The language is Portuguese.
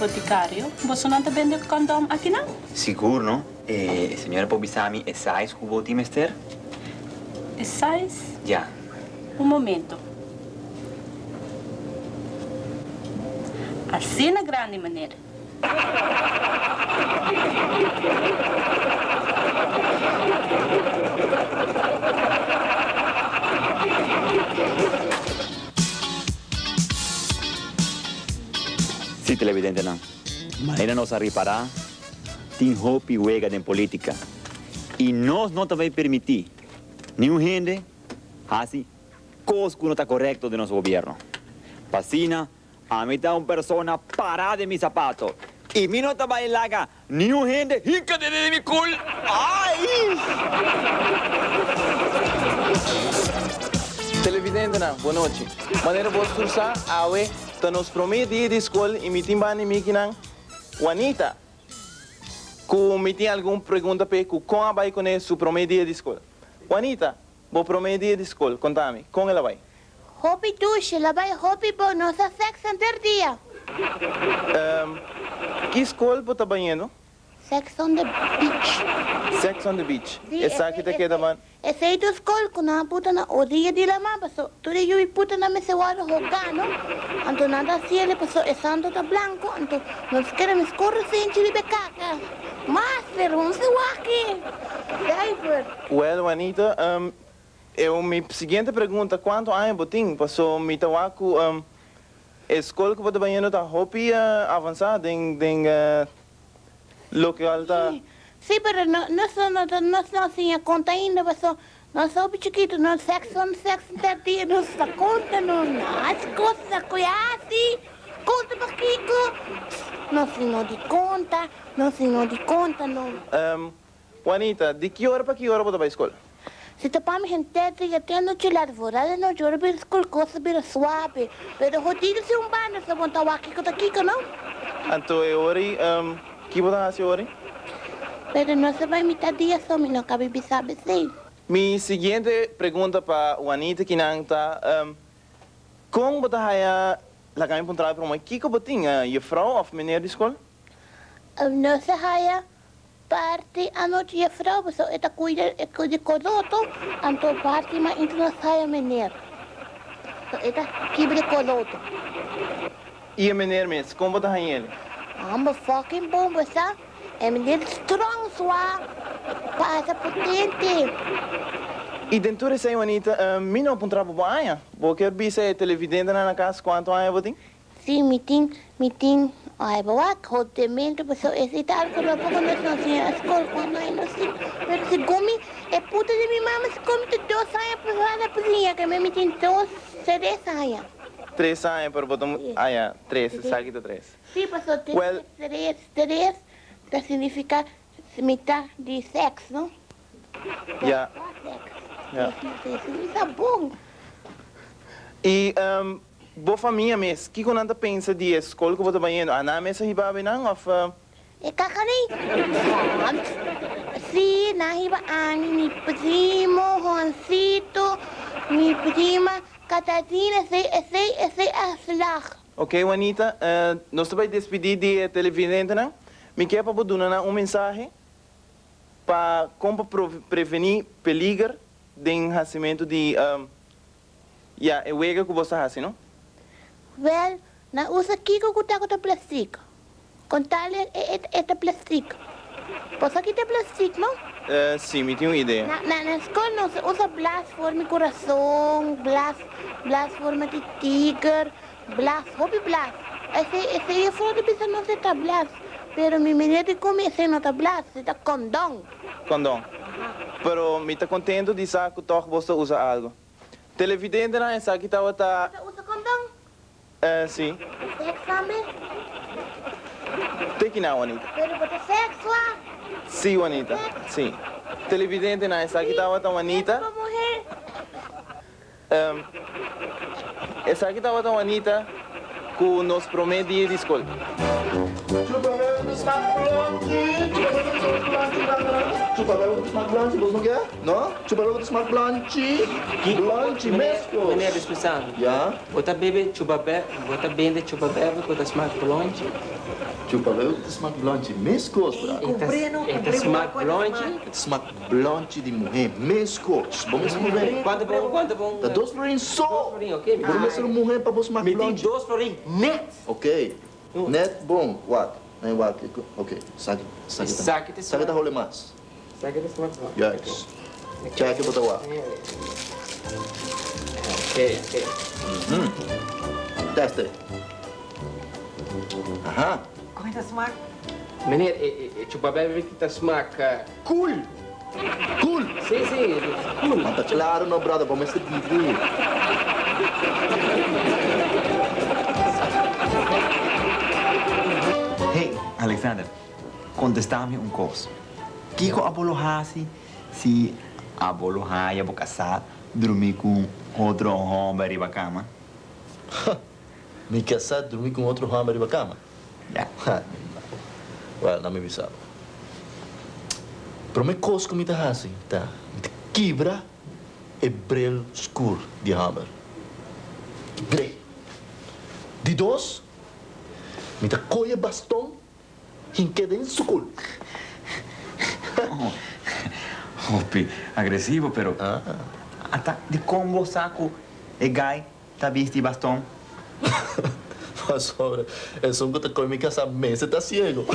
boticário. Você não está vendendo condom aqui, não? Seguro, não? Senhora Pobisami, é sais que vou te mester? É sais? Já. Um momento. Assim na grande maneira. Sim, televidente, não. Maneira nossa reparar, tem roupa e huega em política. E nós não também permitir nenhum gente assim, coisa que não está correto do nosso governo. Passina, a mim está uma pessoa parada em meu sapato. E mim não está bailaga nenhum gente rica de mi cul. Ai! Televidente, não. Boa noite. Maneira boa sursa, awe, tá nos promete de escola e me timbani me kinang Juanita. Que me tem alguma pergunta para que com a vai com su promete de escola. Juanita, vou promete de escola, contame, com ela vai? Hobby douche, ela vai hobby bom, nossa sexo anterior dia. Que escola você está banhando? Sex on the beach. Sex on the beach. Sim, Essa aqui te queda man. Essa aí do escola, quando a puta na odia de la mamba, so tudo eu e puta na mesa wala hogano. Anto nada assim ele passou, essa ando tá branco, anto nós queremos correr sem chile becaca. Master, vamos aqui. Diver. Well, Juanita, minha seguinte pergunta, quanto anos botim? Passou me tawaku, escola que você está banhando está hobby avançada em local tá. Sim, mas nós não assim conta ainda, mas nós somos chiquitos, nós sexo dia, nós da conta, nós as coisas conhece, conta baquico, nós não de conta, não. Juanita, de que hora para que hora você vai à escola? Se topamos gente que tendo chilar fora, não juro para escola coisa bem suave, pero rodilha se bando, se vão estar aqui com não? Então é hora, que você faz hora? Pero não se vai imitar dia só, não cabe saber sim. Minha seguinte pergunta para Juanita que não está, como você vai lá caminho para um trabalho para uma que você tem, juffrouw ou meneer de escola? Não se vai parte a noite a frau, mas ela cuida de coloto, então parte mas então não sai meneer. Ela quebra coloto. E a meneer mesmo, como você vai ele? Mas fucking bom, sabe? É meneer strong, suave, passa potente. E dentro dessa Juanita, me não para um trabalho para aia? Porque eu ser televidente na casa, quanto aia você tem? Sim, meeting. Ai, boa, roteamento, mas esse tal que eu pouco não sei a escola quando ainda assim. Mas se come é puta de minha mãe, se come de 2 saia por lá na cozinha, que me tem 2, 3 saia. 3 saia para botar, aia, 3, sabe que 3. Sim, passou 3, que significa metade de sexo, não? Já. Isso é bom. E, boa família mesmo, o que você pensa de escola que você vai indo? A mesa riba não ou É cacari. Sim, na riba ani, mi primo, Juancito, mi prima, Catarina, esse aslag. Ok, Juanita, nós vamos despedir de televidente, não? Me quer para dar mensagem para como prevenir perigo de nascimento de é o que você faz, não? Well, na usa kiko kutako ta plástico. Contale é plástico. Posso aqui ter plástico, não? Sim, me tenho uma ideia. Na escola não se usa blas forma de coração, blas forma de tigre, hobby blas. Esse é fora de pensar não se tá blas. Pero mi menina de comer sem não tá blas, se tá condom. Condom. Pero me está contento de saber que você usa algo. Televidente, não é? Sabe que estava tá. Usa condom? Sim. Sexo também? Tem que não, Juanita. Pero botar sexo lá? Sim, Juanita. Sim. Televidente, não é? Sabe que estava tá Juanita? Para morrer? Essa aqui estava tá Juanita que nos promete ir de escola. Coba lagu smart blanche, bos nggak? No? Coba lagu smart blanche. Blanche mesmo. Menina discussão. Ya. Bota bebe, chuba bebe, bota bende, chuba bebe, bota smart blanche. Chupa luego de smack blanche, mescos, brother. Este smart blonde. Smack blanche de mulher, mescos. Vamos mulher. Quanto bom? Tá 2 florinhos só. Florinho, ok? Vamos ser mulher para você smack Me tem blanche. 2 florinhos net. Ok. Net bom. What? What? Ok. Saque da role mais. Sabe que smart blonde. Yes. Check it what? Ok. Teste. Aha. Corrida smaak. Meneer, chupa bebe que tá smaak. Cool. Cool. Sim, cool. Mas tá claro, não, brother. Vamos ser TV. Hey, Alexander, contestame um coisa. Kiko abolojasi se abolojaya vou casar, dormir com outro homem riba cama? Me casar, dormir com outro homem de cama? Yeah. Well, não me avisava. Pero me coisa que me tá assim, tá? Me quebra e bril escuro de hammer. Bril. De 2, me tá coia bastão e queda em sucul. Opi, agressivo, pero... Ata, de como saco e gai tá visto bastão? Mas sobre, é só que tá coia me casar, mas você tá cego.